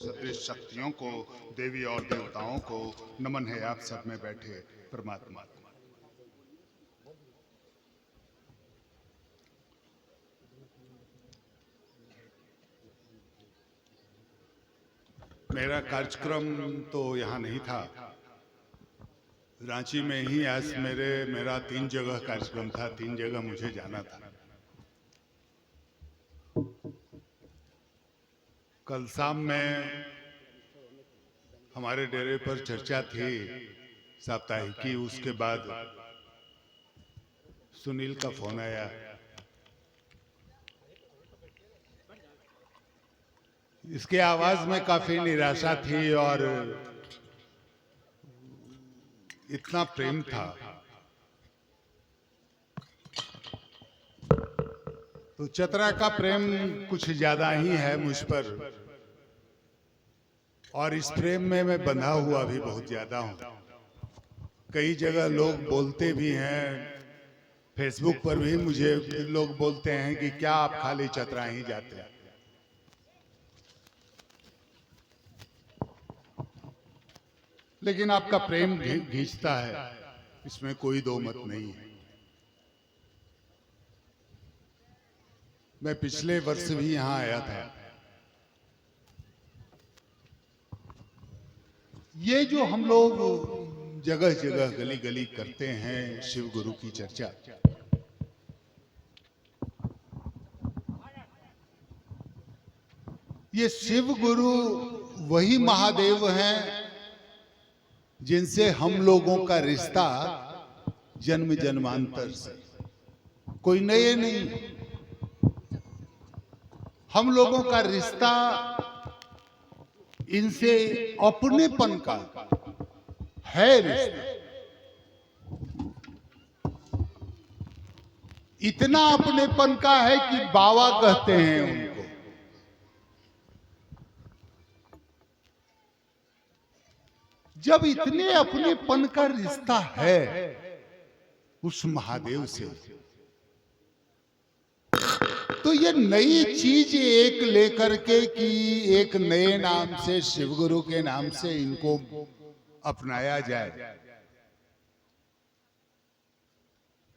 सदृश शक्तियों को, देवी और देवताओं को नमन है आप सब में बैठे परमात्मा। मेरा कार्यक्रम तो यहाँ नहीं था, रांची में ही आज मेरा 3 जगह कार्यक्रम था, 3 जगह मुझे जाना था। कल शाम में हमारे डेरे पर चर्चा थी साप्ताहिकी, उसके बाद सुनील का फोन आया। इसके आवाज में काफी निराशा थी और इतना प्रेम था, तो चतरा का प्रेम कुछ ज्यादा ही है मुझ पर, और इस प्रेम में मैं बंधा हुआ भी बहुत ज्यादा हूं। कई जगह लोग बोलते भी हैं, फेसबुक पर भी मुझे लोग बोलते हैं कि क्या आप खाली चतरा ही जाते हैं। लेकिन आपका प्रेम खींचता है, इसमें कोई दो मत नहीं है। मैं पिछले वर्ष भी यहां आया था। ये जो हम लोग जगह जगह गली गली करते हैं शिव गुरु की चर्चा, ये शिव गुरु वही महादेव हैं जिनसे हम लोगों का रिश्ता जन्म जन्मांतर से, कोई नए नहीं। हम लोगों का रिश्ता इनसे अपनेपन का है रिश्ता, इतना अपनेपन का है कि बाबा कहते हैं उनको। जब इतने अपनेपन का रिश्ता है उस महादेव से, तो ये नई चीज एक लेकर के कि एक नए नाम से, शिव गुरु के नाम से इनको अपनाया जाए,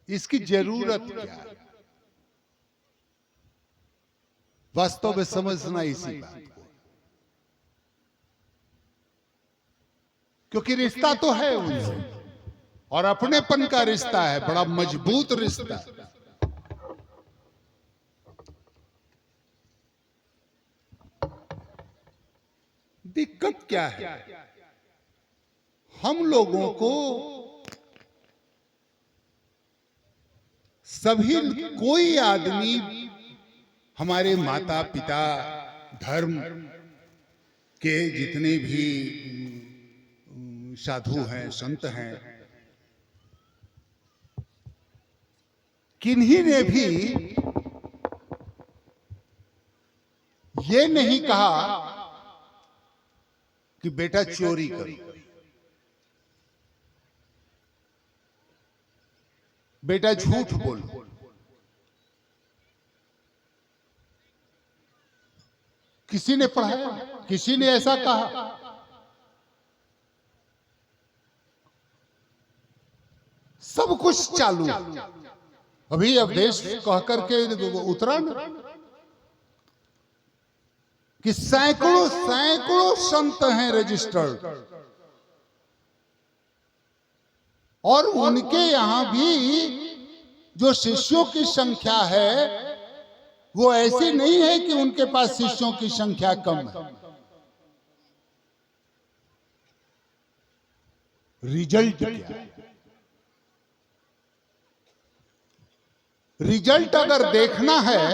इसकी जरूरत क्या है? वास्तव में समझना इसी बात को, क्योंकि रिश्ता तो है उनसे और अपनेपन का रिश्ता है, बड़ा मजबूत रिश्ता है। दिक्कत क्या है? हम लोगों को सभी, कोई आदमी, हमारे माता पिता, धर्म के जितने भी साधु हैं, संत हैं, किन्हीं ने भी ये नहीं कहा कि बेटा चोरी करो, बेटा झूठ बोलो। किसी ने पढ़ाया, किसी ने ऐसा कहा? सब कुछ चालू। अभी अवधेश कह करके उतरा ना कि सैकड़ों सैकड़ों संत हैं रजिस्टर्ड, और उनके यहां भी जो शिष्यों की संख्या है वो ऐसी नहीं है कि उनके पास शिष्यों की संख्या कम है। रिजल्ट क्या है? रिजल्ट अगर देखना है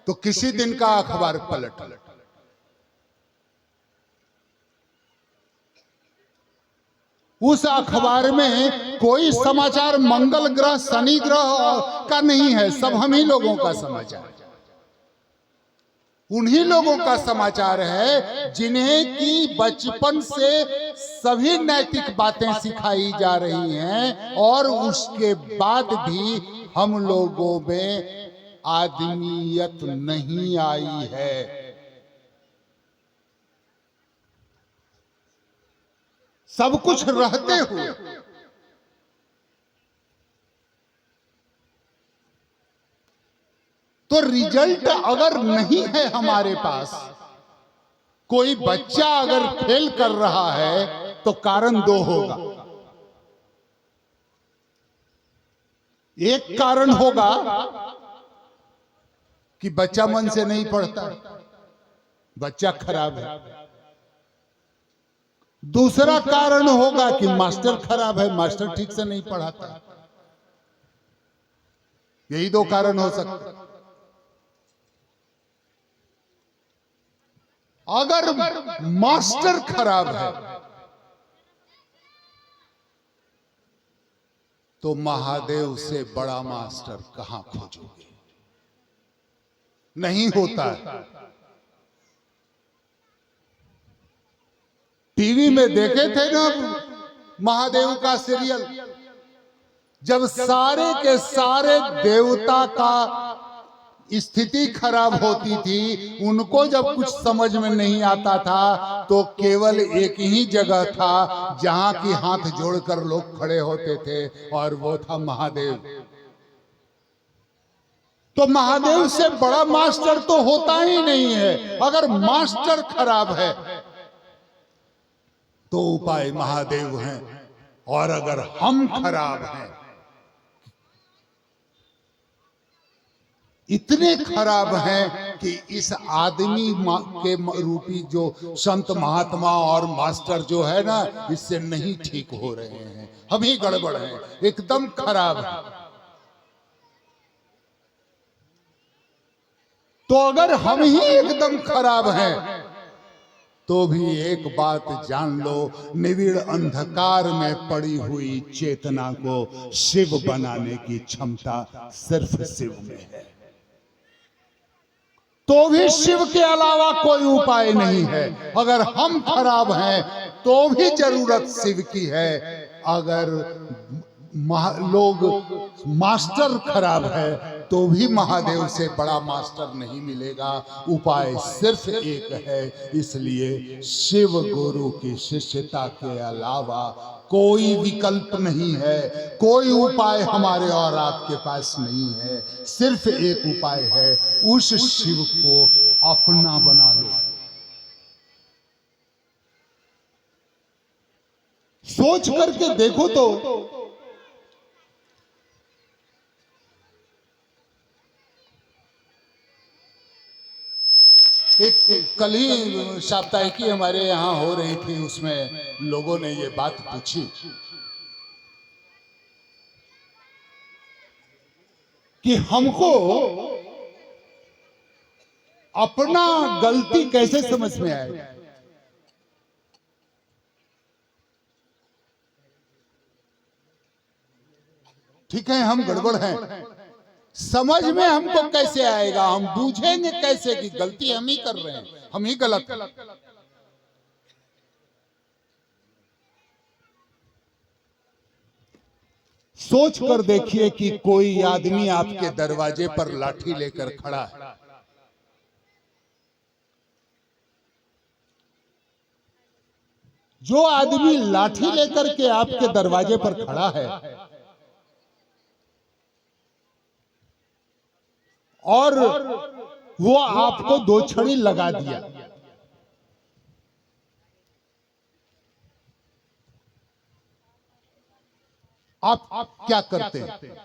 तो किसी दिन का अखबार पलट, उस अखबार में कोई समाचार मंगल ग्रह, शनि ग्रह का नहीं है, सब हम ही लोगों का समाचार, उन्हीं लोगों का समाचार है जिन्हें कि बचपन से सभी नैतिक बातें सिखाई जा रही हैं, और उसके बाद भी हम लोगों में आदमियत नहीं आई है। सब कुछ रहते हुए तो रिजल्ट अगर नहीं है हमारे पास, कोई बच्चा अगर फेल कर रहा है तो कारण दो होगा। एक कारण होगा कि बच्चा मन से नहीं पढ़ता, बच्चा खराब है। दूसरा कारण होगा कि मास्टर खराब है, मास्टर ठीक से नहीं पढ़ाता। यही दो कारण हो सकते हैं। अगर मास्टर खराब है तो महादेव से बड़ा मास्टर कहां खोजोगे? नहीं होता है। टीवी में देखे थे ना महादेव का सीरियल, जब सारे के सारे देवता का स्थिति खराब होती थी, उनको जब कुछ समझ में नहीं आता था तो केवल एक ही जगह था जहां की हाथ जोड़कर लोग खड़े होते थे, और वो था महादेव। तो महादेव से बड़ा मास्टर तो होता ही नहीं है। अगर मास्टर खराब है तो उपाय महादेव हैं, और अगर हम खराब हैं, इतने खराब हैं कि इस आदमी के रूपी जो संत महात्मा और मास्टर जो है ना, इससे नहीं ठीक हो रहे हैं। हम ही गड़बड़ हैं, एकदम खराब है। तो अगर हम ही एकदम खराब हैं तो भी एक बात जान लो, निविड़ अंधकार में पड़ी हुई चेतना को शिव बनाने की क्षमता सिर्फ शिव में है। तो भी शिव के अलावा कोई उपाय नहीं है। अगर हम खराब हैं तो भी जरूरत शिव की है। अगर लोग मास्टर खराब है तो भी महादेव से बड़ा मास्टर नहीं मिलेगा। उपाय सिर्फ एक है, इसलिए शिव गुरु की शिष्यता के अलावा कोई विकल्प नहीं है, कोई उपाय हमारे और आपके पास नहीं है। सिर्फ एक उपाय है, उस शिव को अपना बना लो। सोच करके देखो तो एक कल ही साप्ताहिकी हमारे यहाँ हो रही थी, उसमें लोगों ने ये बात पूछी कि हमको अपना गलती कैसे समझ में आए। ठीक है, हम गड़बड़ हैं, समझ में हमको कैसे आएगा? हम बूझेंगे कैसे कि गलती हम ही कर रहे हैं, हम ही गलत। सोच कर देखिए कि कोई आदमी आपके दरवाजे पर लाठी लेकर खड़ा है, जो आदमी लाठी लेकर के आपके दरवाजे पर खड़ा है और वो आपको दो छड़ी लगा दिया, आप क्या करते हैं?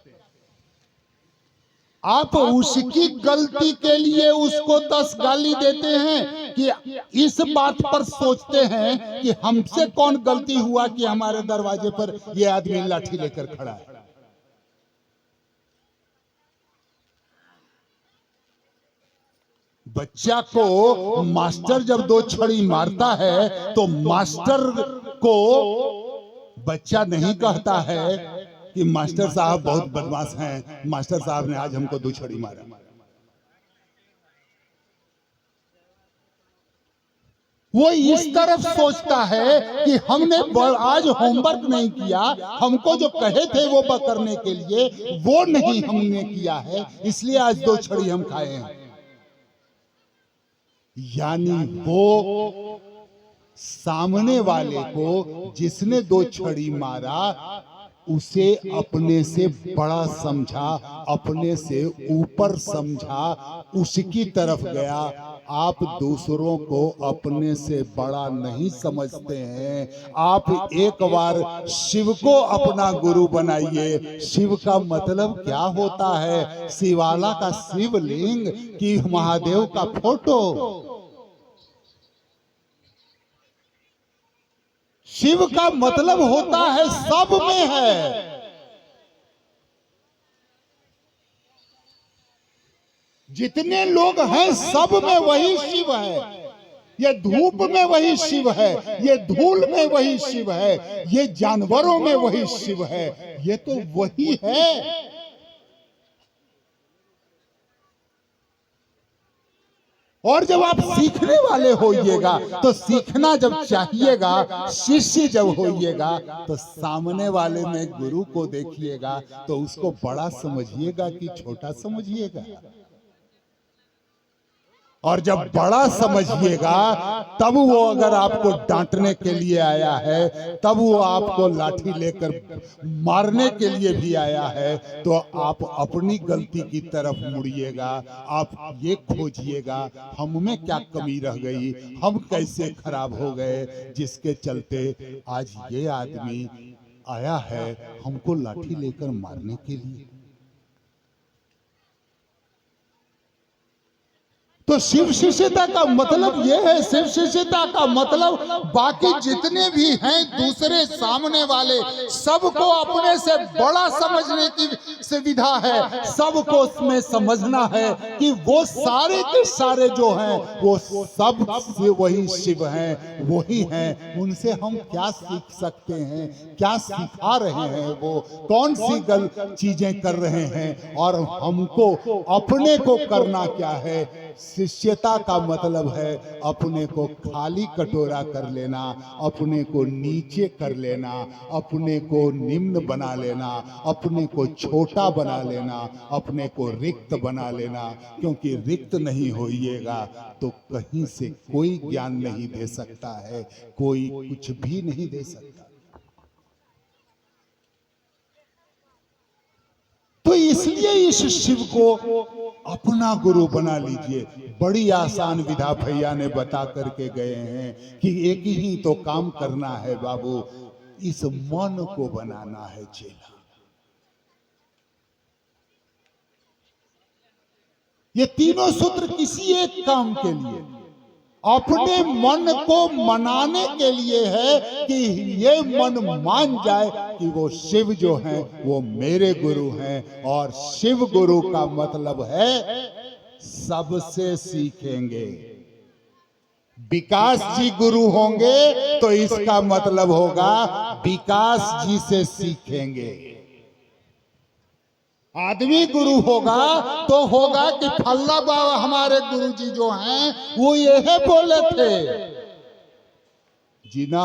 आप उसकी गलती के लिए उसको 10 गाली देते हैं कि इस बात पर सोचते हैं कि हमसे कौन गलती हुआ कि हमारे दरवाजे पर यह आदमी लाठी लेकर खड़ा है? बच्चा को मास्टर जब दो छड़ी मारता है तो मास्टर को बच्चा नहीं कहता है कि मास्टर साहब बहुत बदमाश हैं, मास्टर साहब ने आज हमको दो छड़ी मारा। वो इस तरफ सोचता है कि हमने आज होमवर्क नहीं किया, हमको जो कहे थे वो करने के लिए वो नहीं हमने किया है, इसलिए आज दो छड़ी हम खाए हैं। यानी वो सामने वाले को जिसने दो छड़ी मारा उसे अपने से बड़ा समझा, अपने से ऊपर समझा, उसकी तरफ गया। आप दूसरों को अपने से बड़ा नहीं समझते हैं। आप एक बार शिव को अपना गुरु बनाइए। शिव का मतलब क्या होता है? शिवाला का शिवलिंग कि महादेव का फोटो। शिव का मतलब होता है सब में है। जितने लोग हैं सब में वही शिव है। ये धूप में वही शिव है, ये धूल में वही शिव है, ये जानवरों में वही शिव है। ये तो वही है। और जब आप सीखने वाले होइएगा तो सीखना जब चाहिएगा, शिष्य जब होइएगा तो सामने वाले में गुरु को देखिएगा तो उसको बड़ा समझिएगा कि छोटा समझिएगा। और जब बड़ा समझिएगा तब वो अगर आपको डांटने के लिए आया है, तब वो आपको लाठी लेकर मारने के लिए भी आया है, तो आप अपनी गलती की तरफ मुड़िएगा। आप ये खोजिएगा हम में क्या कमी रह गई, हम कैसे खराब हो गए जिसके चलते आज ये आदमी आया है हमको लाठी लेकर मारने के लिए। तो शिव शिष्यता का मतलब यह है। शिव शिष्यता का मतलब बाकी जितने भी हैं दूसरे सामने वाले सबको अपने से बड़ा समझने की सुविधा है। सबको उसमें समझना है कि वो सारे के सारे जो हैं वो सब से वही शिव हैं, वही हैं। उनसे हम क्या सीख सकते हैं, क्या सिखा रहे हैं, वो कौन सी गलत चीजें कर रहे हैं और हमको अपने को करना क्या है। शिष्यता का मतलब है अपने को खाली कटोरा कर लेना, अपने को नीचे कर लेना, अपने को निम्न बना लेना, अपने को छोटा बना लेना, अपने को रिक्त बना लेना। क्योंकि रिक्त नहीं होइएगा तो कहीं से कोई ज्ञान नहीं दे सकता है, कोई कुछ भी नहीं दे सकता। तो इसलिए इस शिव को अपना गुरु बना लीजिए। बड़ी आसान विधा भैया ने बता करके गए हैं कि एक ही तो काम करना है बाबू, इस मन को बनाना है चेला। ये तीनों सूत्र किसी एक काम के लिए, अपने मन को मनाने के लिए है कि ये मन मान जाए कि वो शिव जो हैं वो मेरे गुरु हैं। और शिव गुरु का मतलब है सबसे सीखेंगे। विकास जी गुरु होंगे तो इसका मतलब होगा विकास जी से सीखेंगे। आदमी गुरु होगा तो होगा कि फल्ला बाबा हमारे गुरुजी जो हैं वो यही बोले थे। जिना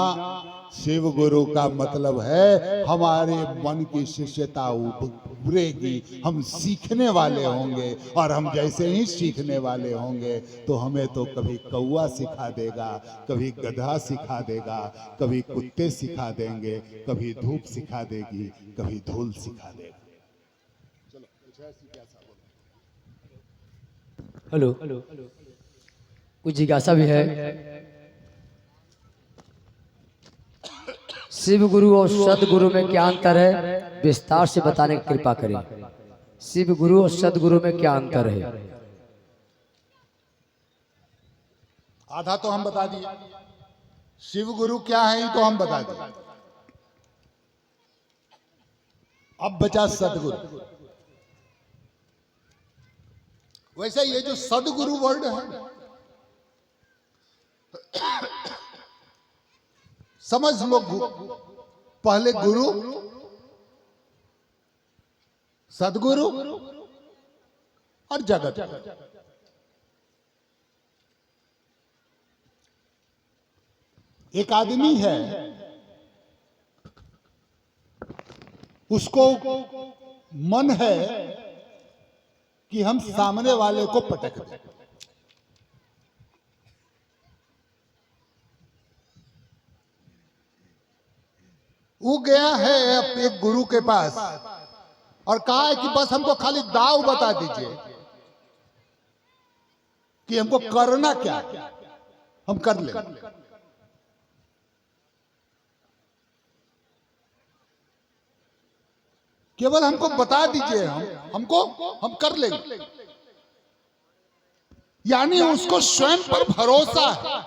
शिव गुरु का मतलब है हमारे मन की शिष्यता उभरेगी, हम सीखने वाले होंगे। और हम जैसे ही सीखने वाले होंगे तो हमें तो कभी कौवा सिखा देगा, कभी गधा सिखा देगा, कभी कुत्ते सिखा देंगे, कभी धूप सिखा देगी, कभी धूल सिखा देगा। हेलो, कुछ जिज्ञासा भी है। शिव गुरु और सदगुरु में क्या अंतर है, विस्तार से बताने की कृपा करें। शिव गुरु और सदगुरु में क्या अंतर है? आधा तो हम बता दिए, शिव गुरु क्या है ये तो हम बता दिए। अब बचा सदगुरु। वैसे ये जो सदगुरु वर्ड है समझ लो, पहले गुरु, सदगुरु और जगत। एक आदमी है, उसको मन है कि हम सामने वाले को पटक दें। वो गया है एक गुरु के पास और कहा है कि बस हमको खाली दाव बता दीजिए कि हमको करना क्या है, हम कर ले। केवल हमको बता दीजिए, हम कर लेंगे। यानी उसको स्वयं पर भरोसा है,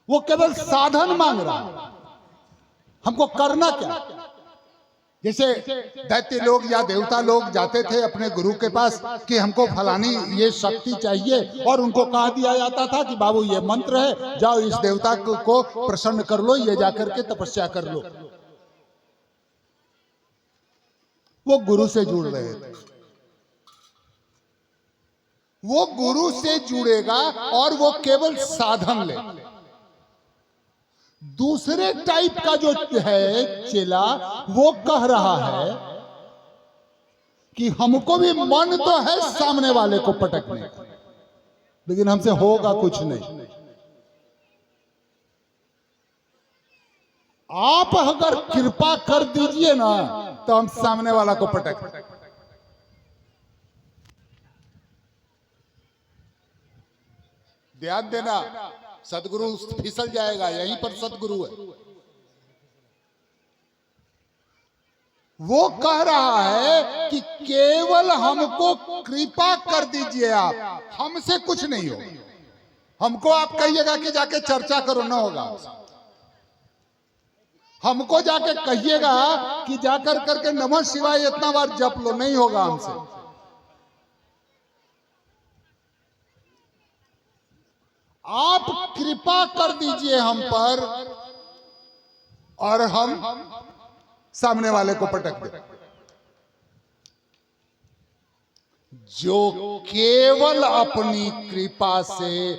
वो केवल साधन मांग रहा है, हमको करना क्या। जैसे दैत्य लोग या देवता लोग जाते थे अपने गुरु के पास कि हमको फलानी ये शक्ति चाहिए, और उनको कहा दिया जाता था कि बाबू ये मंत्र है, जाओ इस देवता को प्रसन्न कर लो, ये जाकर के तपस्या कर लो। वो गुरु से जुड़ रहे थे, वो गुरु से जुड़ेगा और वो केवल साधन ले। दूसरे टाइप का जो है चेला, वो कह रहा है कि हमको भी मन तो है सामने वाले को पटकने का, लेकिन हमसे होगा कुछ नहीं। आप अगर कृपा कर दीजिए ना तो हम सामने वाला को पटक। ध्यान देना, सदगुरु फिसल जाएगा, यहीं पर सदगुरु है। वो कह रहा है कि केवल हमको कृपा कर दीजिए आप, हमसे कुछ नहीं हो। हमको आप कहिएगा कि जाके चर्चा करो, ना होगा। हमको जाके कहिएगा कि जाकर करके नमः शिवाय इतना बार जप लो, नहीं होगा हमसे। आप कृपा कर दीजिए हम पर और हम सामने वाले को पटक दे। जो केवल अपनी कृपा से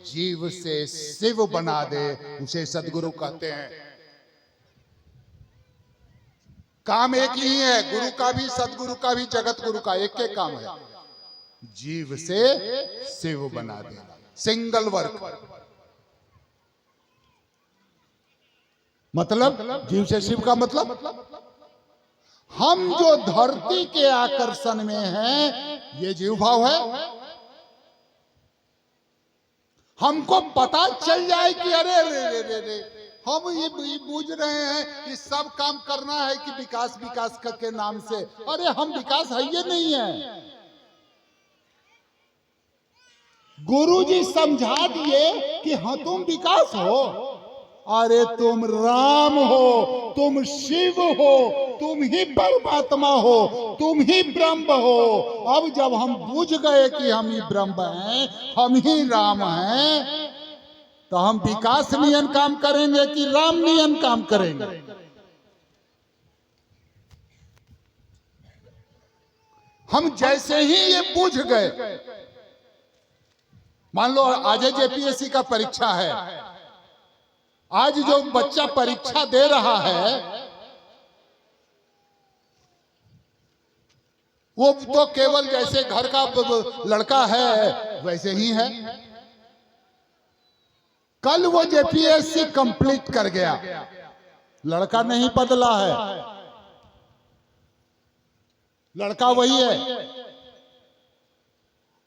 जीव से शिव बना दे, उसे सदगुरु कहते हैं। काम एक ही है, गुरु का भी, सदगुरु का भी, जगत गुरु का एक एक काम है, जीव से शिव बना दे। सिंगल वर्क, मतलब जीव से शिव का मतलब हम जो धरती के आकर्षण में हैं, ये जीव भाव है। हमको पता चल जाए कि अरे रे रे रे रे, हम ये बूझ रहे हैं कि सब काम करना है कि विकास विकास के नाम से। अरे हम विकास है ये नहीं है। गुरुजी समझा दिए कि हाँ तुम विकास हो, अरे तुम राम हो, तुम शिव हो, तुम ही परमात्मा हो, तुम ही ब्रह्म हो। अब जब हम बुझ गए कि हम ही ब्रह्म हैं, हम ही राम हैं, तो हम विकास नियन काम करेंगे कि राम नियन काम करेंगे। हम जैसे ही ये बुझ गए, मान लो आज जेपीएससी का परीक्षा है, आज जो बच्चा परीक्षा दे रहा है वो तो केवल जैसे घर का लड़का है वैसे ही है। कल वो जेपीएससी कंप्लीट कर गया, लड़का नहीं बदला है, लड़का वही है।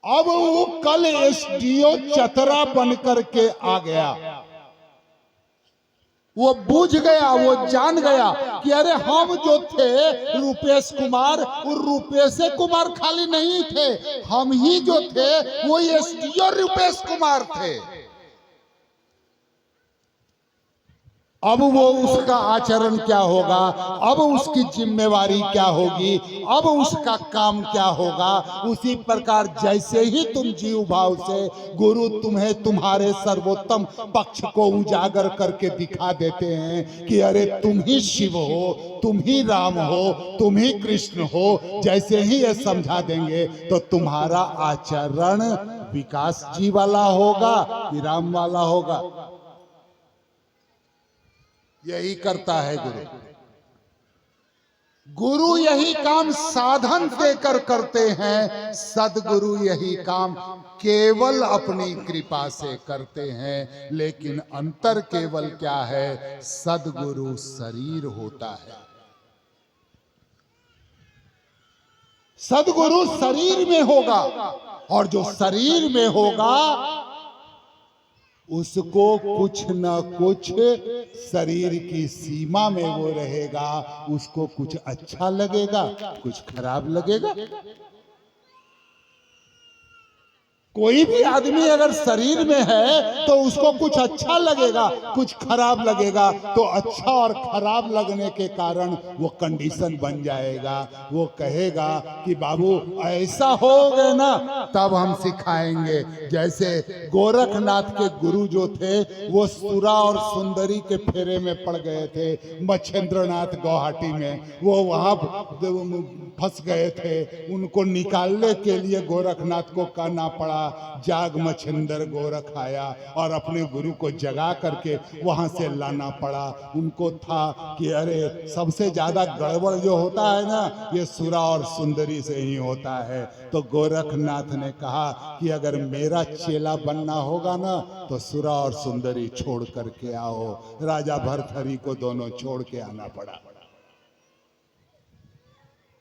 अब वो कल एसडीओ चतरा बनकर के आ गया, वो बूझ गया, वो जान गया कि अरे हम जो थे रूपेश कुमार, वो रूपेश कुमार खाली नहीं थे, हम ही जो थे वो एसडीओ रूपेश कुमार थे। अब वो उसका आचरण क्या होगा, अब उसकी जिम्मेवारी क्या होगी, अब उसका काम क्या होगा। उसी प्रकार जैसे ही तुम जीव भाव से गुरु तुम्हें तुम्हारे सर्वोत्तम पक्ष को उजागर करके दिखा देते हैं कि अरे तुम ही शिव हो, तुम ही राम हो, तुम ही कृष्ण हो, जैसे ही ये समझा देंगे तो तुम्हारा आचरण विकास जी वाला होगा कि राम वाला होगा। यही करता है गुरु। गुरु यही काम साधन देकर करते हैं, सदगुरु यही काम केवल अपनी कृपा से करते हैं। लेकिन अंतर केवल क्या है, सदगुरु शरीर होता है। सदगुरु शरीर में होगा, और जो शरीर में होगा उसको कुछ न कुछ शरीर की सीमा में वो रहेगा। उसको कुछ अच्छा लगेगा, कुछ खराब लगेगा। कोई भी आदमी अगर शरीर में है तो उसको कुछ अच्छा लगेगा, कुछ खराब लगेगा। तो अच्छा और खराब लगने के कारण वो कंडीशन बन जाएगा। वो कहेगा कि बाबू ऐसा हो गए ना तब हम सिखाएंगे। जैसे गोरखनाथ के गुरु जो थे वो सुरा और सुंदरी के फेरे में पड़ गए थे मच्छेंद्रनाथ गुवाहाटी में। वो वहां फंस गए थे। उनको निकालने के लिए गोरखनाथ को कहना पड़ा, जाग मच्छिंदर गोरख आया, और अपने गुरु को जगा करके वहां से लाना पड़ा। उनको था कि अरे सबसे ज्यादा गड़बड़ जो होता है ना, ये सुरा और सुंदरी से ही होता है। तो गोरखनाथ ने कहा कि अगर मेरा चेला बनना होगा ना तो सुरा और सुंदरी छोड़ करके आओ। राजा भरथरी को दोनों छोड़ के आना पड़ा।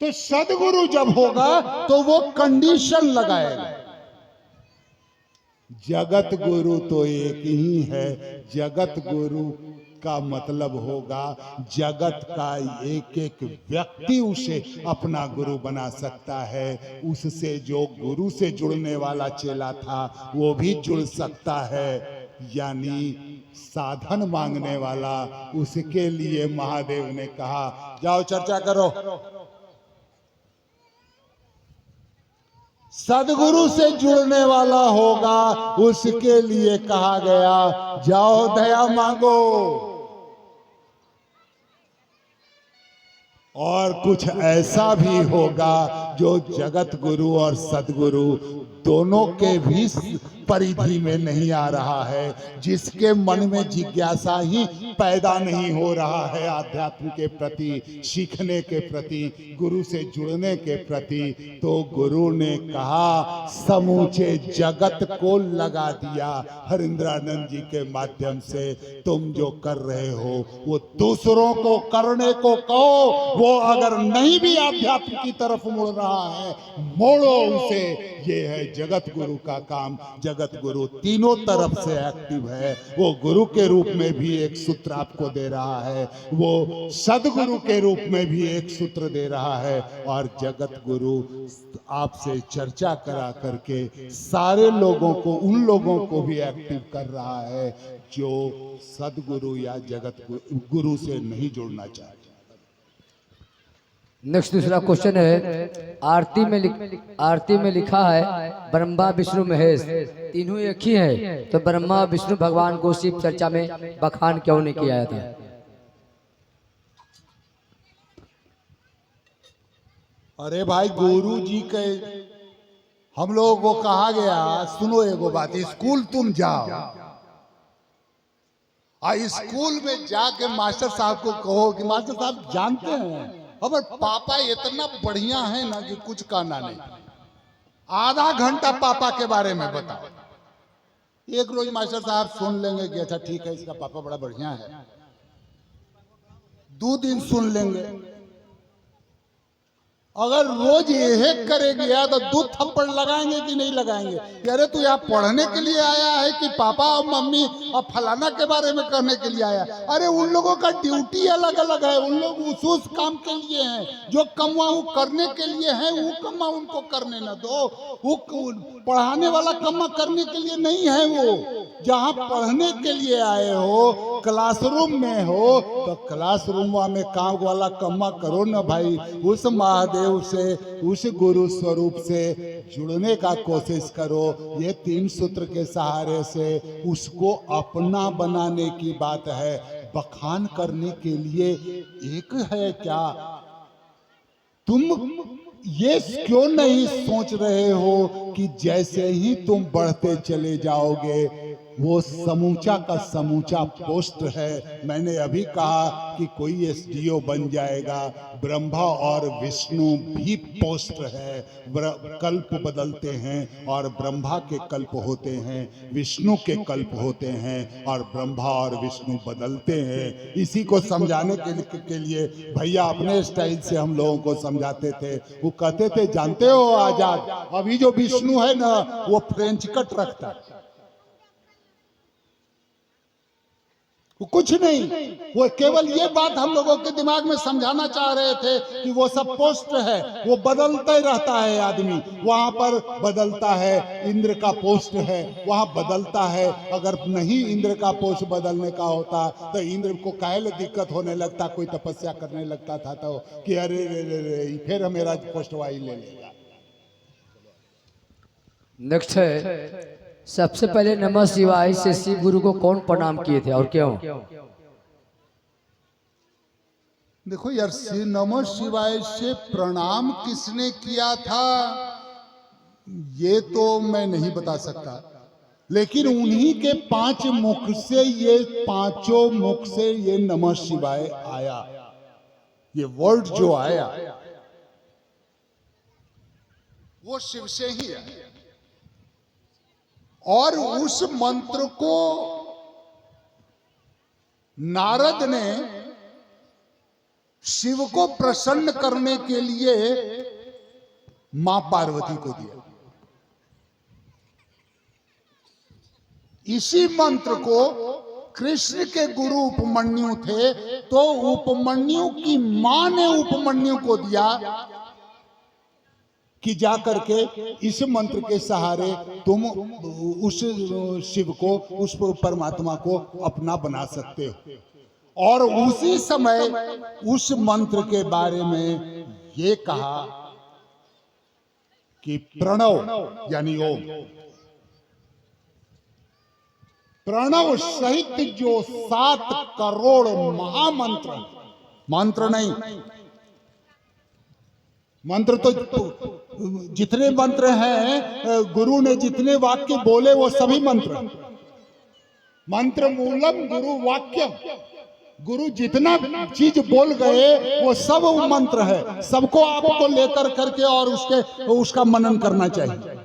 तो सदगुरु जब होगा तो वो कंडीशन लगाएगा। जगत गुरु तो एक ही है। जगत गुरु का मतलब होगा जगत का एक एक व्यक्ति उसे अपना गुरु बना सकता है। उससे जो गुरु से जुड़ने वाला चेला था वो भी जुड़ सकता है। यानी साधन मांगने वाला, उसके लिए महादेव ने कहा जाओ चर्चा करो। सदगुरु से जुड़ने वाला होगा उसके लिए कहा गया जाओ दया मांगो। और कुछ ऐसा भी होगा जो जगत गुरु और सदगुरु दोनों के भी परिधि में नहीं आ रहा है। जिसके मन में जिज्ञासा ही पैदा नहीं हो रहा है आध्यात्म के प्रति, सीखने के प्रति, गुरु से जुड़ने के प्रति, तो गुरु ने कहा समूचे जगत को लगा दिया। हरिंद्रानंद जी के माध्यम से तुम जो कर रहे हो वो दूसरों को करने को कहो। वो अगर नहीं भी आध्यात्म की तरफ मुड़ रहा है, मोड़ो उसे। ये है जगत गुरु का काम। जगत गुरु तीनों तरफ से एक्टिव है। वो गुरु के रूप में भी एक सूत्र आपको दे रहा है, वो सदगुरु के रूप में भी एक सूत्र दे रहा है, और जगत गुरु आपसे चर्चा करा करके सारे लोगों को, उन लोगों को भी एक्टिव कर रहा है जो सदगुरु या जगत गुरु से नहीं जुड़ना चाहते। नेक्स्ट दूसरा क्वेश्चन है, आरती में लिखा है ब्रह्मा विष्णु महेश तीनों एक ही है, तो ब्रह्मा विष्णु भगवान को शिव चर्चा में बखान क्यों नहीं किया था? अरे भाई गुरु जी के हम लोगों को कहा गया, सुनो एगो बात, स्कूल तुम जाओ, स्कूल में जाके मास्टर साहब को कहो कि मास्टर साहब जानते हैं हमारे पापा इतना बढ़िया है ना कि कुछ कहना नहीं। आधा घंटा पापा के बारे में बताओ। एक रोज मास्टर साहब सुन लेंगे कि अच्छा ठीक है इसका पापा बड़ा बढ़िया है, 2 दिन सुन लेंगे। अगर रोज यह करेगी तो 2 थप्पड़ लगाएंगे कि नहीं लगाएंगे? अरे तू यहाँ पढ़ने के लिए आया है कि पापा और मम्मी और फलाना के बारे में करने के लिए आया? अरे उन लोगों का ड्यूटी अलग अलग है। उन लोग उस काम के लिए हैं, जो कमा वो करने के लिए है। वो कमा उनको करने न दो। वो पढ़ाने वाला कमा करने के लिए नहीं है। वो जहाँ पढ़ने के लिए आए हो, क्लासरूम में हो, तो क्लासरूम में काम वाला कमा करो ना भाई। उस महादेव से, उस गुरु स्वरूप से जुड़ने का कोशिश करो। ये 3 सूत्र के सहारे से उसको अपना बनाने की बात है। बखान करने के लिए एक है क्या? तुम ये क्यों नहीं सोच रहे हो कि जैसे ही तुम बढ़ते चले जाओगे वो समूचा का समूचा पोस्ट है। मैंने अभी कहा कि कोई एसडीओ बन जाएगा। ब्रह्मा और विष्णु भी पोस्ट है। कल्प बदलते हैं और ब्रह्मा के कल्प होते हैं, विष्णु के कल्प होते हैं और ब्रह्मा और विष्णु बदलते हैं। इसी को समझाने के लिए भैया अपने स्टाइल से हम लोगों को समझाते थे। वो कहते थे, जानते हो आजाद, अभी जो विष्णु है ना वो फ्रेंच कट रखता है, वो कुछ नहीं। वो केवल ये बात हम लोगों के दिमाग में समझाना चाह रहे थे कि वो सब पोस्ट है, वो बदलता ही रहता है आदमी। वहां पर बदलता है, इंद्र का पोस्ट है वहां बदलता है। अगर नहीं इंद्र का पोस्ट बदलने का होता तो इंद्र को काहे दिक्कत होने लगता, कोई तपस्या करने लगता था तो कि अरे रे रे रे फिर मेरा पोस्ट वाही ले लेगा। नेक्स्ट है, सबसे पहले नमः शिवाय से शिव गुरु को कौन प्रणाम किए थे और क्यों? देखो यार, नमः शिवाय से प्रणाम किसने किया था ये तो मैं नहीं बता सकता, लेकिन उन्हीं के 5 मुख से, ये 5 मुख से ये नमः शिवाय आया। ये वर्ड जो आया वो शिव से ही आया। और उस मंत्र को नारद ने शिव को प्रसन्न करने के लिए मां पार्वती को दिया। इसी मंत्र को कृष्ण के गुरु उपमन्यु थे, तो उपमन्यु की मां ने उपमन्यु को दिया कि जाकर के इस मंत्र के सहारे तुम उस शिव को, उस परमात्मा को अपना बना सकते हो। और उसी समय उस मंत्र के बारे में ये कहा कि प्रणव यानी ओम, प्रणव सहित जो 7 करोड़ महामंत्र, मंत्र नहीं, मंत्र तो जितने मंत्र हैं गुरु ने जितने वाक्य बोले वो सभी मंत्र। मंत्र मूलम गुरु वाक्यम, गुरु जितना चीज बोल गए वो सब मंत्र है। सबको आपको लेकर करके और उसका मनन करना चाहिए।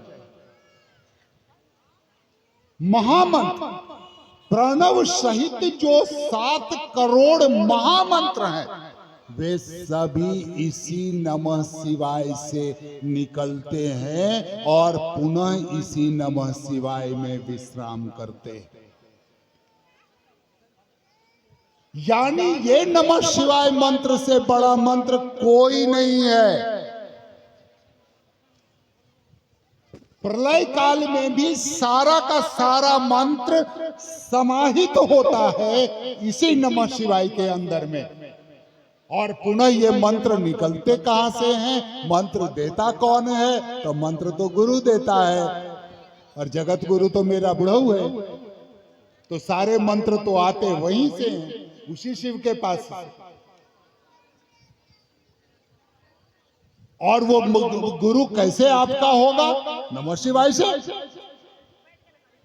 महामंत्र प्रणव सहित जो 7 करोड़ महामंत्र हैं वे सभी इसी नमः शिवाय से निकलते हैं और पुनः इसी नमः शिवाय में विश्राम करते हैं। यानी ये नमः शिवाय मंत्र से बड़ा मंत्र कोई नहीं है। प्रलय काल में भी सारा का सारा मंत्र समाहित होता है इसी नमः शिवाय के अंदर में। और पुनः ये मंत्र निकलते कहां से हैं? मंत्र देता कौन है? तो मंत्र तो गुरु देता है, और जगत गुरु तो मेरा बुढ़ऊ है। तो सारे मंत्र तो आते वहीं से हैं, उसी शिव के पास। और वो गुरु कैसे आपका होगा? नमः शिवाय से।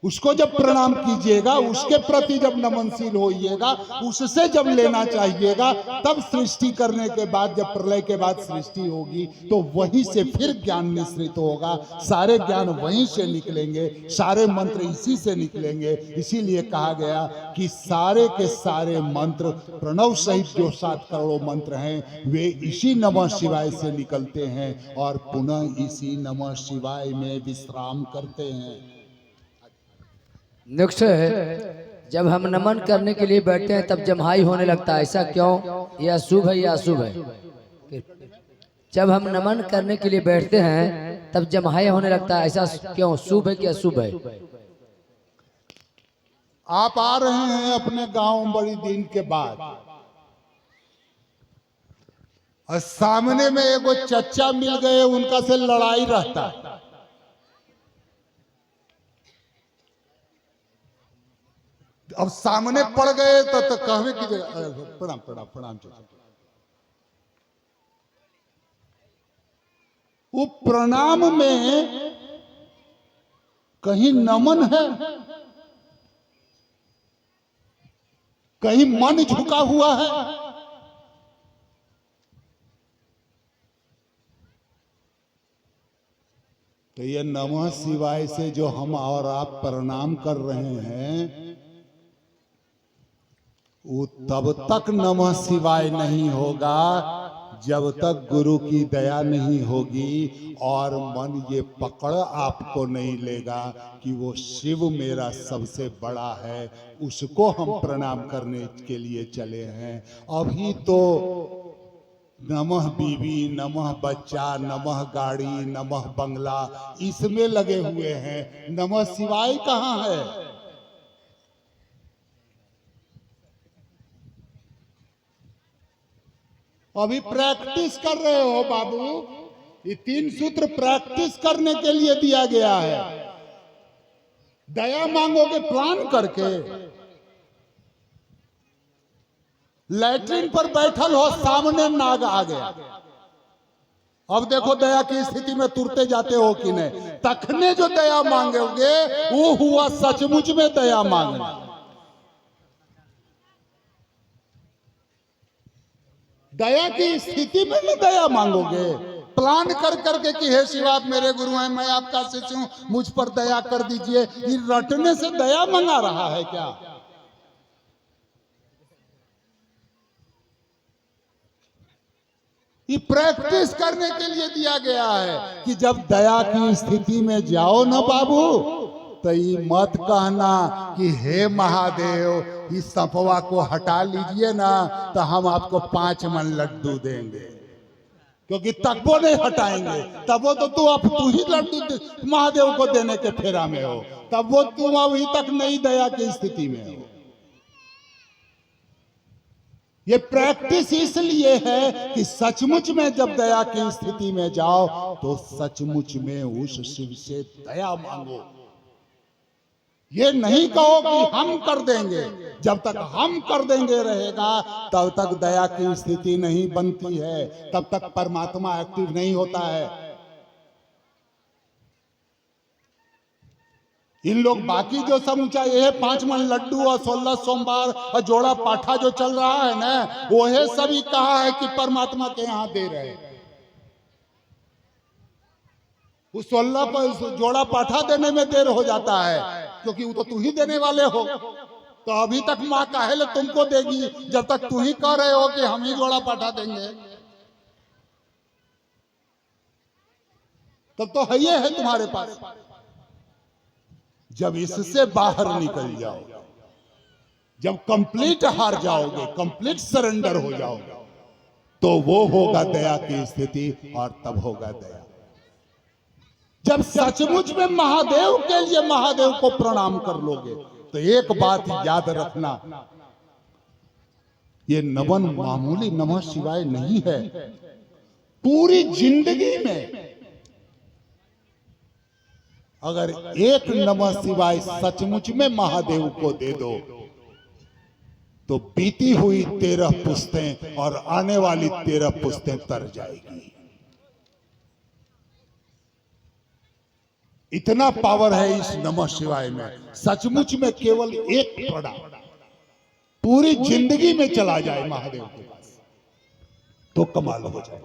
उसको जब प्रणाम कीजिएगा, उसके प्रति जब नमनशील होइएगा, उससे जब लेना चाहिएगा, तब सृष्टि करने के बाद, जब प्रलय के बाद सृष्टि होगी तो वहीं से फिर ज्ञान निश्रित होगा। सारे ज्ञान वहीं से निकलेंगे, सारे मंत्र इसी से निकलेंगे। इसीलिए कहा गया कि सारे के सारे मंत्र, प्रणव सहित जो 7 करोड़ मंत्र हैं, वे इसी नमः शिवाय से निकलते हैं और पुनः इसी नमः शिवाय में विश्राम करते हैं। नेक्स्ट है, जब हम नमन करने के लिए बैठते हैं तब जम्हाई होने लगता है, ऐसा क्यों? यह शुभ है या अशुभ है? जब हम नमन करने के लिए बैठते हैं तब जम्हाई होने लगता है, ऐसा क्यों? शुभ है कि अशुभ है? आप आ रहे हैं अपने गांव बड़ी दिन के बाद, और सामने में एगो चच्चा मिल गए, उनका से लड़ाई रहता है। अब सामने पड़ गए तो कहवे की जगह प्रणाम प्रणाम प्रणाम चाचा। वो प्रणाम में कहीं नमन है कहीं मन झुका हुआ है? तो ये नमः शिवाय से जो हम और आप प्रणाम कर रहे हैं, वो तब तक नमः शिवाय नहीं होगा जब तक गुरु की दया नहीं होगी और मन ये पकड़ आपको नहीं लेगा कि वो शिव मेरा सबसे बड़ा है, उसको हम प्रणाम करने के लिए चले हैं। अभी तो नमः बीवी, नमः बच्चा, नमः गाड़ी, नमः बंगला, इसमें लगे हुए हैं। नमः शिवाय कहाँ है? अभी प्रैक्टिस कर रहे हो बाबू। ये 3 सूत्र प्रैक्टिस करने के लिए दिया गया है। दया मांगोगे प्लान करके। लैट्रिन पर बैठल हो, सामने नाग आ गया, अब देखो दया की स्थिति में तुरते जाते हो कि नहीं? तखने जो दया मांगोगे वो हुआ सचमुच में दया मांगना। दया की स्थिति में भी दया मांगोगे, प्लान कर करके कि हे शिव आप मेरे गुरु हैं, मैं आपका शिष्य हूं, मुझ पर दया कर दीजिए। ये रटने से दया मंगा रहा है क्या? ये प्रैक्टिस करने के लिए दिया गया है कि जब दया की स्थिति में जाओ ना बाबू, तो ये मत कहना कि हे महादेव इस सपवा को हटा लीजिए ना तो हम आपको 5 मन लड्डू देंगे, क्योंकि तब वो नहीं हटाएंगे। तब वो तो तू ही लड्डू महादेव को देने के फेरा में हो, तब वो तुम अभी तक नई दया की स्थिति में हो। ये प्रैक्टिस इसलिए है कि सचमुच में जब दया की स्थिति में जाओ तो सचमुच में उस शिव से दया मांगो। ये नहीं कहो कि हम कर देंगे। जब तक हम कर देंगे रहेगा तब तक दया की स्थिति नहीं बनती है, तब तक परमात्मा एक्टिव नहीं होता है। इन लोग बाकी जो सब ऊंचा ये 5 मन लड्डू और 16 सोमवार और जोड़ा पाठा जो चल रहा है ना, वो है सभी कहा है कि परमात्मा के यहां दे रहे हैं। उस 16 पर जोड़ा पाठा देने में देर हो जाता है, क्योंकि वो तो तू ही देने वाले हो। तो अभी तक माँ काहे तुमको देगी जब तक तू ही कह रहे हो कि हम ही जोड़ा पाठा देंगे। तब तो है ये है तुम्हारे पास। जब इससे बाहर निकल जाओ, जब कंप्लीट हार जाओगे, कंप्लीट सरेंडर हो जाओगे, तो वो होगा दया की स्थिति और तब होगा दया। जब सचमुच में महादेव के लिए महादेव को प्रणाम कर लोगे तो एक बात याद रखना, ये नमन मामूली नमः शिवाय नहीं है। पूरी जिंदगी में अगर एक नमः शिवाय सचमुच में महादेव को दे दो तो बीती हुई 13 पुश्तें और आने वाली 13 पुश्तें तर जाएगी। इतना पावर है इस नमः शिवाय में। सचमुच में केवल एक पड़ा पूरी जिंदगी में चला जाए महादेव के पास तो कमाल हो जाए।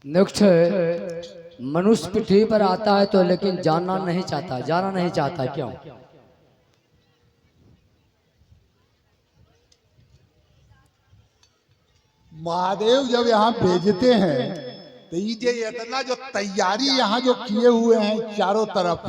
नेक्स्ट मनुष्य पृथ्वी पर आता है तो लेकिन जाना नहीं चाहता, क्यों? महादेव जब यहाँ भेजते हैं तो ये इतना जो तैयारी यहाँ जो किए हुए हैं चारों तरफ,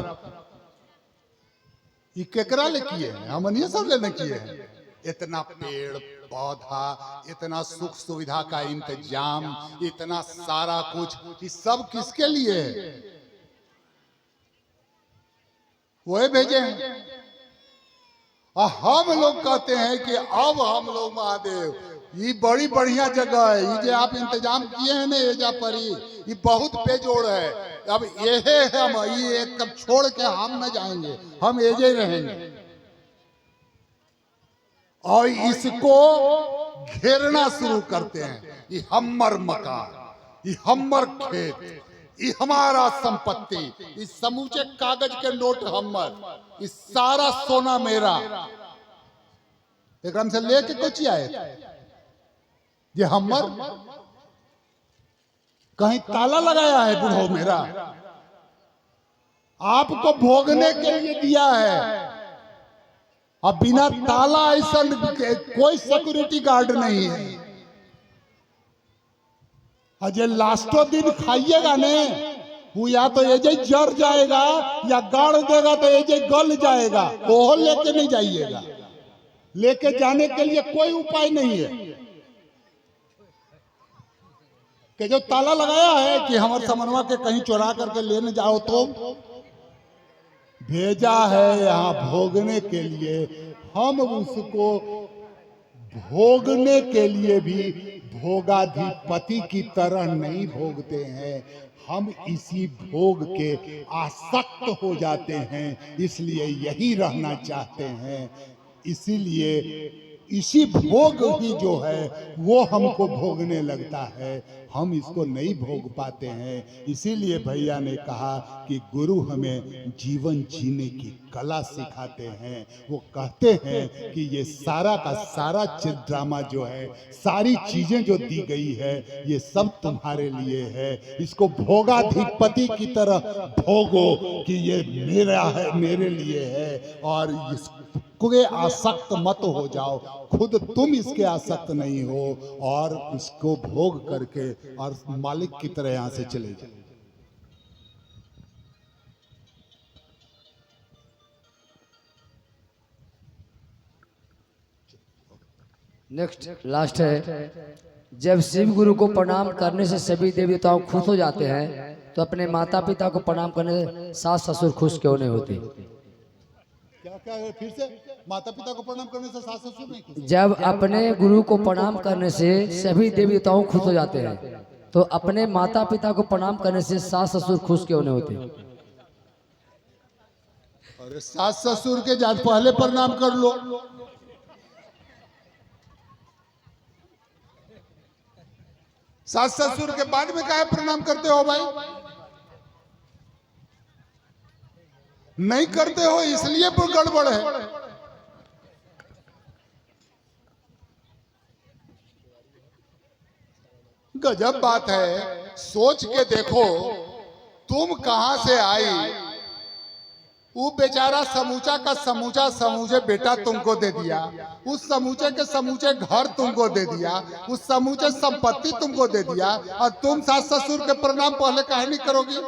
ये केकरा ले किए हैं? हमनिए सब लेने किए हैं। इतना पेड़ पौधा, इतना सुख सुविधा का इंतजाम, इतना सारा कुछ, ये सब किसके लिए है? वही भेजे हैं। और हम लोग कहते हैं कि अब हम लोग महादेव, ये बड़ी बढ़िया जगह है, ये जो आप इंतजाम किए हैं ना एजा पर, ये बहुत बेजोड़ है। अब ये हम ये कब छोड़ के हम न जाएंगे, हम एजे रहेंगे। और इसको घेरना शुरू करते हैं, ये हम्मर मकान, ये हम्मर खेत, ये हमारा संपत्ति, इस समूचे कागज के नोट हमर, इस सारा सोना मेरा। एकदम से लेके कुछ आए ये हमर, कहीं ताला लगाया है बुढ़ो मेरा? आपको भोगने के लिए दिया है। अब बिना ताला ऐसा कोई सिक्योरिटी गार्ड नहीं है। अजय लास्टो दिन खाइएगा ने, वो या तो एजे जर जाएगा या गाड़ देगा तो एजे गल जाएगा, वो लेके नहीं जाइएगा। लेके जाने के लिए कोई उपाय नहीं है कि जो ताला लगाया है कि हमारे समनवा के कहीं चुरा करके लेने जाओ, तो भेजा है यहाँ भोगने के लिए। हम उसको भोगने के लिए भी भोगाधिपति की तरह नहीं भोगते हैं, हम इसी भोग के आसक्त हो जाते हैं, इसलिए यही रहना चाहते हैं। इसीलिए इसी भोग ही जो है वो हमको भोगने लगता है, हम इसको नहीं भोग पाते हैं। इसीलिए भैया ने कहा कि गुरु हमें जीवन जीने की कला सिखाते हैं। वो कहते हैं कि ये सारा का सारा ड्रामा जो है, सारी चीजें जो दी गई है, ये सब तुम्हारे लिए है। इसको भोगाधिपति की तरह भोगो कि ये मेरा है, मेरे लिए है, और इसके आसक्त मत हो जाओ। खुद तुम इसके आसक्त नहीं हो, और उसको भोग करके और मालिक की तरह यहां से चले जाओ। नेक्स्ट लास्ट है, जब शिव गुरु को प्रणाम करने से सभी देवताओं खुश हो जाते हैं, तो अपने माता पिता को प्रणाम करने से सास ससुर खुश क्यों नहीं होते? क्या है फिर से? माता पिता को प्रणाम करने से सास ससुर नहीं खुश? जब अपने गुरु को प्रणाम करने से सभी देवताओं खुश हो जाते हैं, तो अपने माता पिता को प्रणाम करने से सास ससुर खुश क्यों नहीं होते? अरे सास ससुर के जान पहले प्रणाम कर लो। सास ससुर के बाद में काहे प्रणाम करते हो भाई? नहीं करते हो इसलिए गड़बड़ है। गजब बात है, सोच के देखो तुम कहां से आई। वो बेचारा समूचा का समूचा समूचे बेटा तुमको दे दिया, उस समूचे के समूचे घर तुमको दे दिया, उस समूचे संपत्ति तुमको दे दिया, और तुम सास ससुर के प्रणाम पहले काहे नहीं करोगी?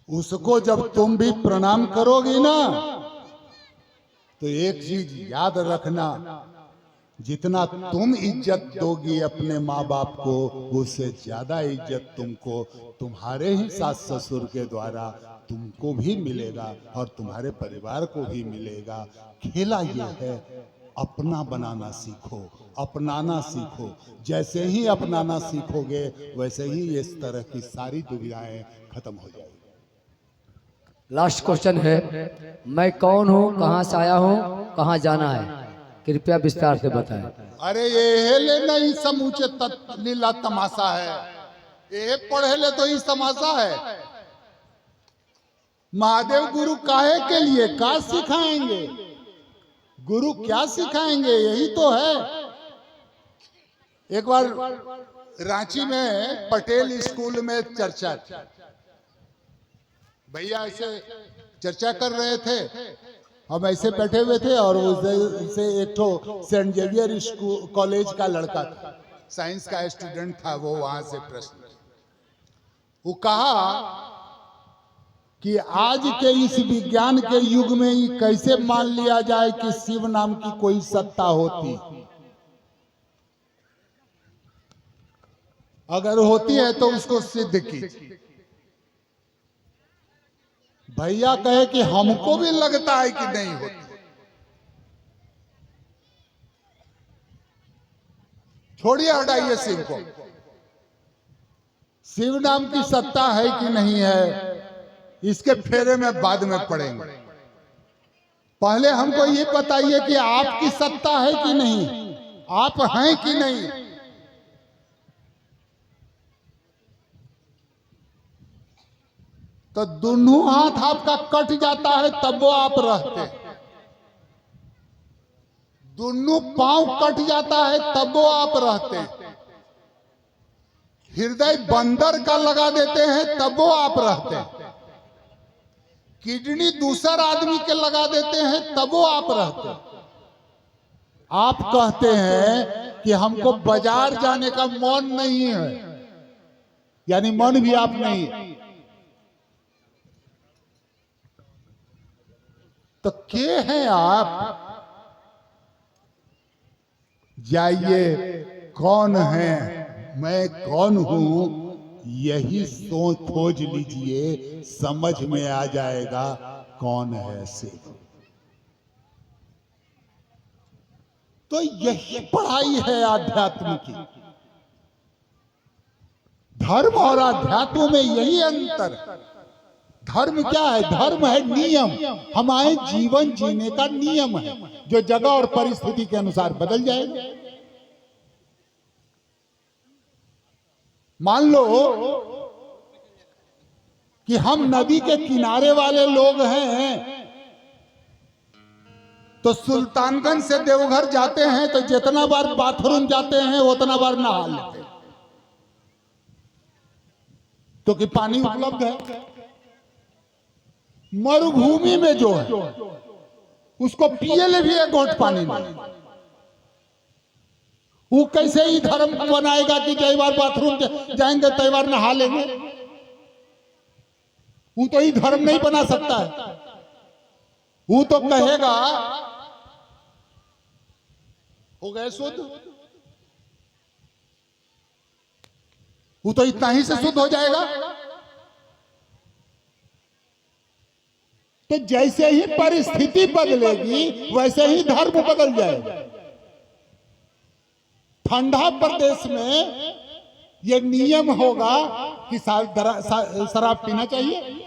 उसको जब तुम भी प्रणाम करोगी ना, तो एक चीज याद रखना, जितना तुम इज्जत दोगी अपने माँ बाप को, उससे ज्यादा इज्जत तुमको तुम्हारे ही सास ससुर के द्वारा तुमको भी मिलेगा और तुम्हारे परिवार को भी मिलेगा। खेला ये है, अपना बनाना सीखो, अपनाना सीखो। जैसे ही अपनाना सीखोगे वैसे ही इस तरह की सारी दुविधाएं खत्म हो जाएगी। लास्ट क्वेश्चन है, मैं कौन हूँ, कहाँ से आया हूँ, कहाँ जाना है? कृपया विस्तार से बताएं। अरे ये ले नहीं समूचे लीला तमाशा है, ये पढ़े ले तो ही तमाशा है। महादेव गुरु काहे के लिए क्या सिखाएंगे? गुरु क्या सिखाएंगे? यही तो है। एक बार रांची में पटेल स्कूल में चर्चा, भैया ऐसे चर्चा कर रहे थे, हम ऐसे बैठे हुए थे, और उससे एक तो सेंट जेवियर स्कूल कॉलेज का लड़का था, साइंस का स्टूडेंट था, वो वहां से प्रश्न, वो कहा कि आज के इस विज्ञान के युग में ये कैसे मान लिया जाए कि शिव नाम की कोई सत्ता होती? अगर होती है तो उसको सिद्ध कीजिए। भैया कहे कि हमको भी लगता है कि नहीं होती। छोड़िए, हटाइए शिव को। शिव नाम की सत्ता है कि नहीं है, इसके फेरे में बाद में पड़ेंगे। पहले हमको ये बताइए कि आपकी सत्ता है कि नहीं, आप हैं कि नहीं? तो दोनों हाथ आपका कट जाता है तब वो आप रहते हैं, दोनों पांव कट जाता है तब वो आप रहते हैं, हृदय बंदर का लगा देते हैं तब वो आप रहते हैं, किडनी दूसरा आदमी के लगा देते हैं तब वो आप रहते हैं। आप कहते हैं कि हमको बाजार जाने का मन नहीं है, यानी मन भी आप नहीं है। तो के हैं आप? जाइए, कौन है, मैं कौन हूं, यही सोच खोज लीजिए, समझ में आ जाएगा कौन है सिर्फ। तो यही पढ़ाई है अध्यात्म की। धर्म और अध्यात्म में यही अंतर है। धर्म क्या है? धर्म है नियम, हमारे जीवन जीने का नियम है, जो जगह और परिस्थिति के अनुसार बदल जाएगा। मान लो कि हम नदी के किनारे वाले लोग हैं, तो सुल्तानगंज से देवघर जाते हैं तो जितना बार बाथरूम जाते हैं उतना बार नहा लेते हैं, क्योंकि पानी उपलब्ध है। मरुभूमि में जो है उसको पिए ले भी एक घोंट पानी नहीं। वो कैसे ही धर्म बनाएगा कि कई बार बाथरूम जाएंगे कई बार नहा लेंगे? वो तो ही धर्म नहीं बना सकता है। वो तो कहेगा हो गए शुद्ध, वो तो इतना ही से शुद्ध हो जाएगा। तो जैसे ही परिस्थिति बदलेगी वैसे ही धर्म बदल जाएगा। ठंडा प्रदेश में यह नियम होगा कि शराब पीना चाहिए।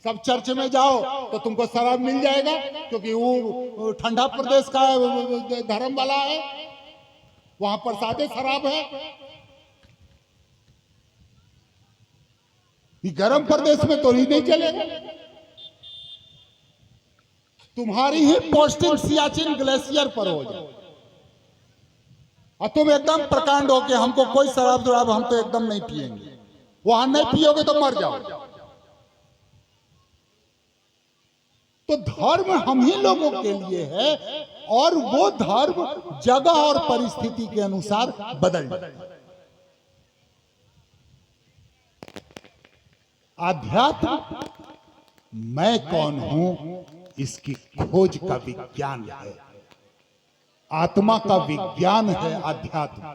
सब चर्च में जाओ तो तुमको शराब मिल जाएगा, क्योंकि वो ठंडा प्रदेश का धर्म वाला है, वहां पर सादे शराब है। गर्म प्रदेश में तो ही नहीं चलेगा। तुम्हारी ही पोस्टिंग सियाचिन ग्लेशियर पर हो जाए और तुम एकदम प्रकांड हो कि हमको कोई शराब दुराब हम तो एकदम नहीं पिएंगे, वहां नहीं पियोगे तो मर जाओ। तो धर्म हम ही लोगों के लिए है, और वो धर्म जगह और परिस्थिति के अनुसार बदल जाए। अध्यात्म मैं कौन हूं इसकी खोज का विज्ञान है, आत्मा का विज्ञान है अध्यात्म।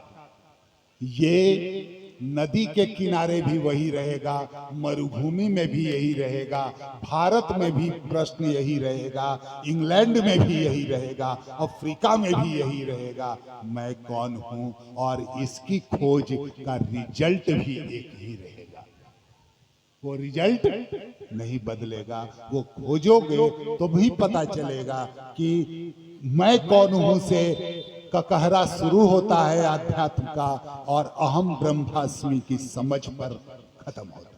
ये नदी के किनारे भी वही रहेगा, मरुभूमि में भी यही रहेगा, भारत में भी प्रश्न यही रहेगा, इंग्लैंड में भी यही रहेगा, अफ्रीका में भी यही रहेगा। मैं कौन हूं, और इसकी खोज का रिजल्ट भी एक ही रहेगा। वो रिजल्ट नहीं बदलेगा। वो खोजोगे तो भी पता चलेगा कि मैं कौन हूं से ककहरा शुरू होता है अध्यात्म का, और अहम ब्रह्मास्मि की समझ पर खत्म होता है।